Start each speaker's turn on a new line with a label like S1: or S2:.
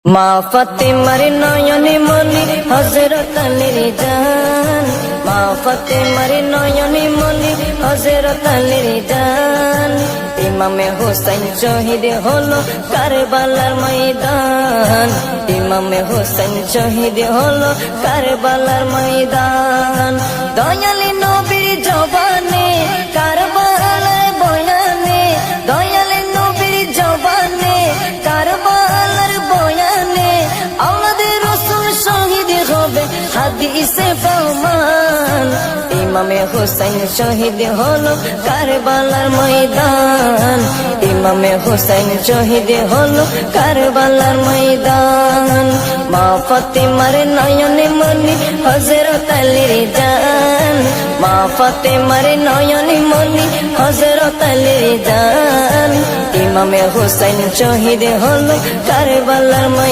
S1: মা ফাতেমার নয়নে মনি হযরত আলীর জান, মা ফাতেমার নয়নে মনি হযরত আলীর জান। ইমামে হোসেন শহীদ হলো কারবালার ময়দান, ইমামে হোসেন শহীদ হলো কারবালার ময়দান। দয়ালি নবীর জবানে কারবালার বয়ানে, দয়ালি নবীর জবানে কারবালার বয়ানে, আমাদের রাসূল শহীদ হবে হাদিসে প্রমাণ। ইমামে হোসেন শহীদ হলো কারবালার ময়দান, ইমামে হোসেন শহীদ হলো কারবালার ময়দান। মা ফাতেমার নয়নে মনি হযরত আলীর জান, মা ফাতেমার নয়নে মনি হযরত আলীর জান। ইমামে হোসেন শহীদ হলো কারবালার ময়দান।